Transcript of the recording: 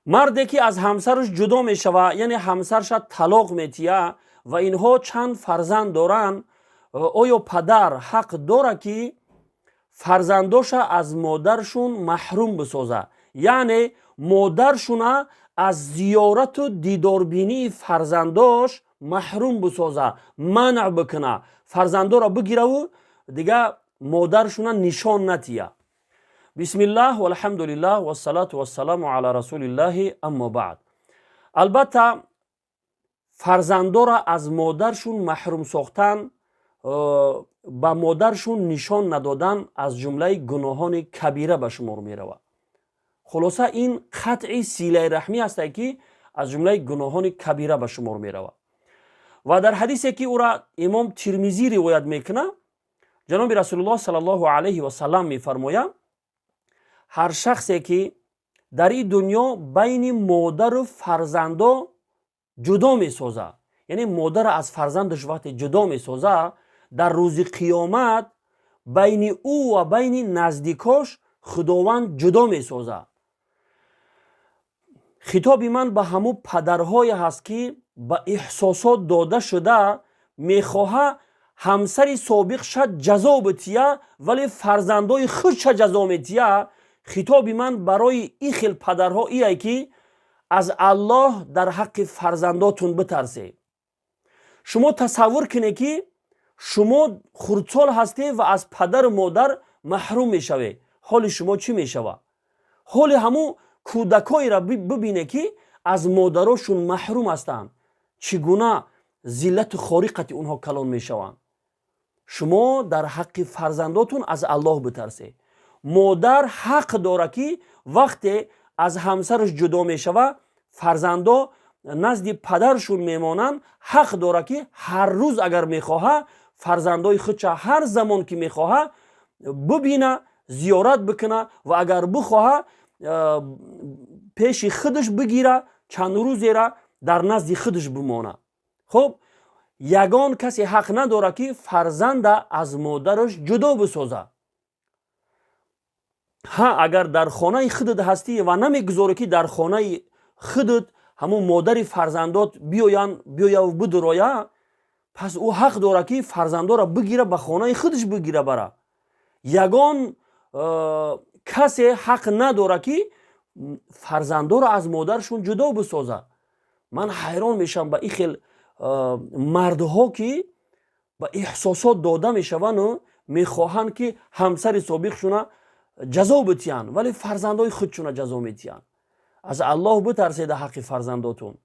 مرده که از همسرش جدا می شود، یعنی همسرش طلاق میتیه و اینها چند فرزند دارن، آیا پدر حق داره که فرزنداش از مادرشون محروم بسازه؟ یعنی مادرشون از زیارت و دیداربینی فرزنداش محروم بسازه، منع بکنه، فرزندا را بگیره و دیگه مادرشون نشان نتیه. بسم الله و الحمد لله و الصلاة و السلام علی رسول الله. اما بعد، البته فرزندا را از مادرشون محروم ساختن، با مادرشون نشان ندادن از جمله گناهان کبیره به شمار می رود. خلاصه این قطع صله رحمی است که از جمله گناهان کبیره به شمار می رود. و در حدیثی که او را امام ترمذی روایت میکنه، جناب رسول الله صلی الله علیه و سلم می فرماید هر شخصی که در این دنیا بین مادر و فرزندا جدا می سازه، یعنی مادر از فرزندش وقتی جدا می سازه، در روز قیامت بین او و بین نزدیکاش خداوند جدا می سازه. خطاب من به همو پدرهای هست که به احساسات داده شده میخواه همسر سابق شد جزا بتیه ولی فرزندای خودش جزا میتیه. خطاب من برای این خیل پدرها ایه که از الله در حق فرزنداتون بترسه. شما تصور کنید که شما خردسال هستی و از پدر و مادر محروم میشوی، حال شما چی میشوه؟ حال همو کودکایی را ببینه که از مادراشون محروم هستند، چگونه ذلت خارقت اونها کلان میشوند. شما در حق فرزنداتون از الله بترسه. مادر حق داره که وقتی از همسرش جدا میشوه فرزندا نزد پدرشون میمانن، حق داره که هر روز اگر میخواه فرزندای خودش هر زمان که میخواه ببینه، زیارت بکنه و اگر بخواه پیش خودش بگیره، چند روزی را در نزد خودش بمانه. خب یگان کسی حق نداره که فرزند از مادرش جدا بسازه. ها اگر در خانه خودت هستی و نمیگذاره که در خانه خودت همون مادر فرزندات بیاید و بدرایه، پس او حق داره که فرزندا را بگیره به خانه خودش بگیره بره. یگان کسی حق نداره که فرزندا را از مادرشون جدا بسازه. من حیران میشم به این خیل مردها که به احساسات داده میشون و میخواهند که همسر سابقشون جزا بتیان ولی فرزندای خودشون جزا میتیان. از الله بترسید حق فرزنداتون.